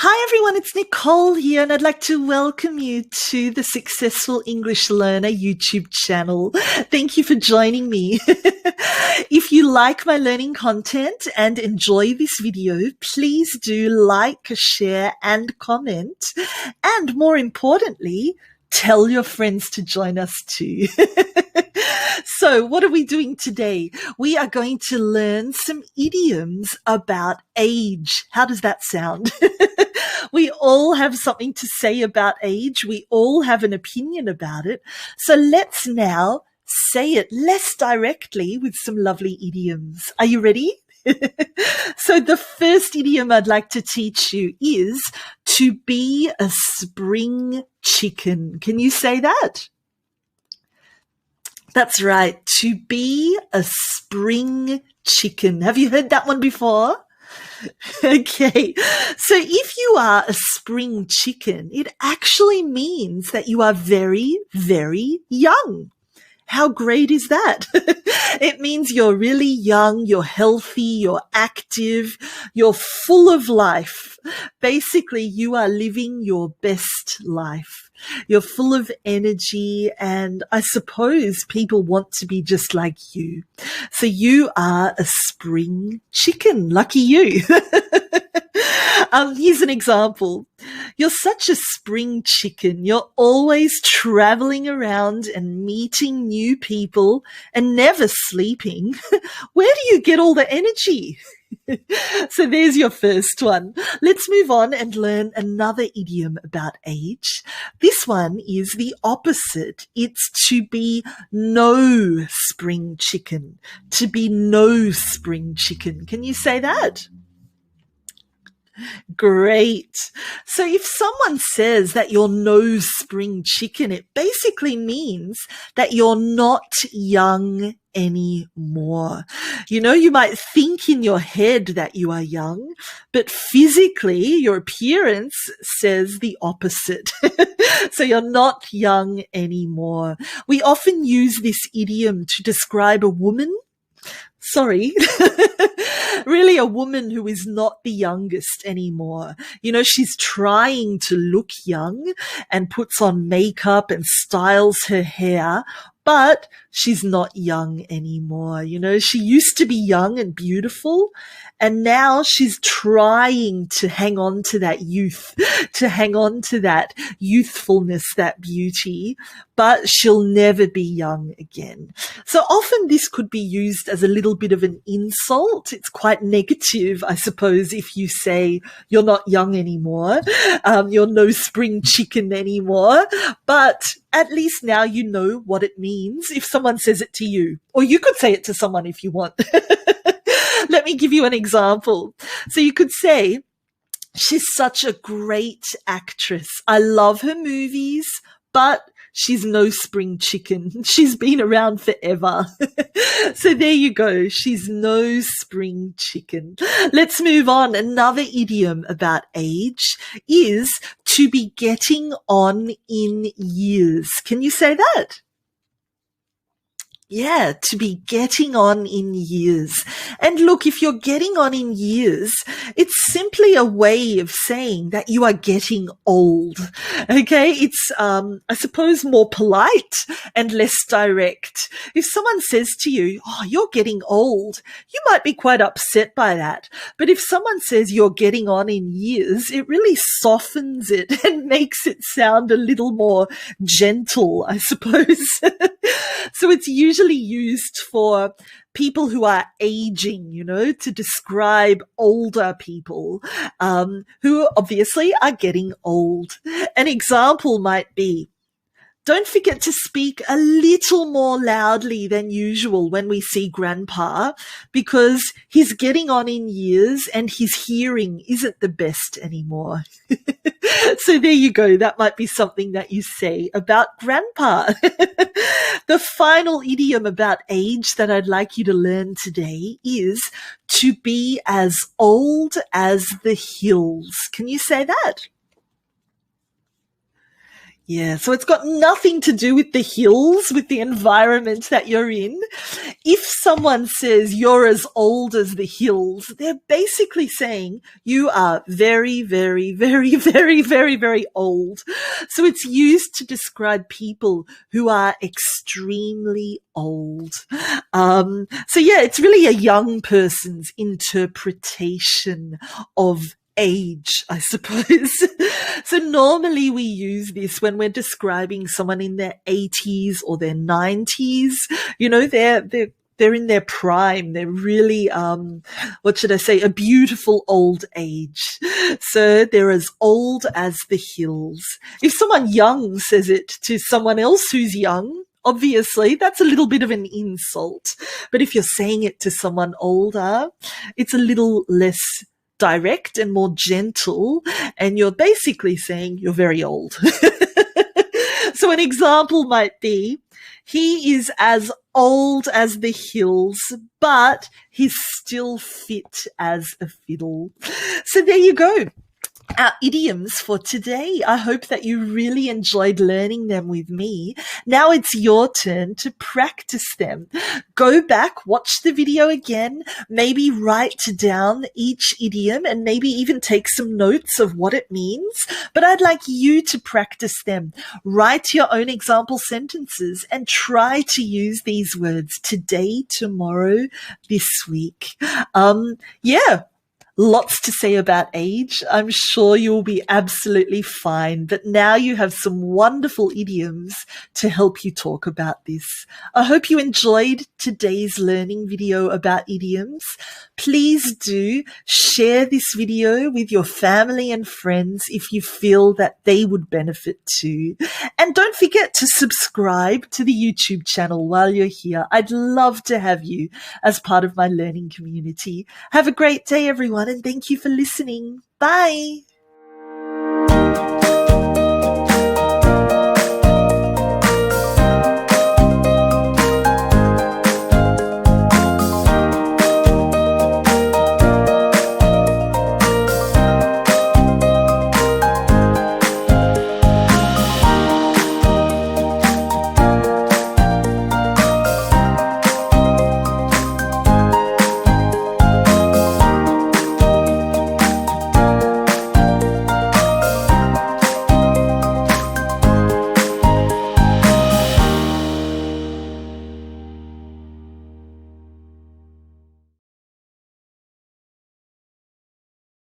Hi everyone, it's Nicole here, and I'd like to welcome you to the Successful English Learner YouTube channel. Thank you for joining me. If you like my learning content and enjoy this video, please do like, share, and comment. And more importantly, tell your friends to join us too. So what are we doing today? We are going to learn some idioms about age. How does that sound? We all have something to say about age. We all have an opinion about it. So let's now say it less directly with some lovely idioms. Are you ready? So the first idiom I'd like to teach you is to be a spring chicken. Can you say that? That's right, to be a spring chicken. Have you heard that one before? Okay, so if you are a spring chicken, it actually means that you are very, very young. How great is that? It means you're really young, you're healthy, you're active, you're full of life. Basically, you are living your best life. You're full of energy, and I suppose people want to be just like you. So you are a spring chicken. Lucky you. Here's an example. You're such a spring chicken. You're always traveling around and meeting new people and never sleeping. Where do you get all the energy? So there's your first one. Let's move on and learn another idiom about age. This one is the opposite. It's to be no spring chicken. To be no spring chicken. Can you say that? Great. So if someone says that you're no spring chicken, it basically means that you're not young anymore. You know, you might think in your head that you are young, but physically your appearance says the opposite. So you're not young anymore. We often use this idiom to describe a woman. Sorry, really a woman who is not the youngest anymore. You know, she's trying to look young and puts on makeup and styles her hair, but she's not young anymore. You know, she used to be young and beautiful, and now she's trying to hang on to that youth, to hang on to that youthfulness, that beauty, but she'll never be young again. So often this could be used as a little bit of an insult. It's quite negative, I suppose, if you say you're not young anymore, you're no spring chicken anymore, but at least now you know what it means if someone says it to you, or you could say it to someone if you want. Let me give you an example. So you could say, she's such a great actress. I love her movies, but she's no spring chicken. She's been around forever. So there you go. She's no spring chicken. Let's move on. Another idiom about age is to be getting on in years. Can you say that? Yeah, to be getting on in years. And look, if you're getting on in years, it's simply a way of saying that you are getting old. Okay? It's, I suppose, more polite and less direct. If someone says to you, oh, you're getting old, you might be quite upset by that. But if someone says you're getting on in years, it really softens it and makes it sound a little more gentle, I suppose. So it's usually used for people who are aging, you know, to describe older people who obviously are getting old. An example might be, don't forget to speak a little more loudly than usual when we see Grandpa, because he's getting on in years and his hearing isn't the best anymore. So there you go. That might be something that you say about Grandpa. The final idiom about age that I'd like you to learn today is to be as old as the hills. Can you say that? Yeah, so it's got nothing to do with the hills, with the environment that you're in. If someone says you're as old as the hills, they're basically saying you are very, very, very, very, very, very old. So it's used to describe people who are extremely old. So yeah, it's really a young person's interpretation of age, I suppose. So normally we use this when we're describing someone in their 80s or their 90s. You know, they're in their prime. They're really, what should I say, a beautiful old age. So they're as old as the hills. If someone young says it to someone else who's young, obviously that's a little bit of an insult. But if you're saying it to someone older, it's a little less direct and more gentle, and you're basically saying you're very old. So an example might be, he is as old as the hills, but he's still fit as a fiddle. So there you go. Our idioms for today. I hope that you really enjoyed learning them with me. Now it's your turn to practice them. Go back, watch the video again, maybe write down each idiom and maybe even take some notes of what it means. But I'd like you to practice them. Write your own example sentences and try to use these words today, tomorrow, this week. Yeah. Lots to say about age. I'm sure you'll be absolutely fine, but now you have some wonderful idioms to help you talk about this. I hope you enjoyed today's learning video about idioms. Please do share this video with your family and friends if you feel that they would benefit too. And don't forget to subscribe to the YouTube channel while you're here. I'd love to have you as part of my learning community. Have a great day, everyone, and thank you for listening. Bye.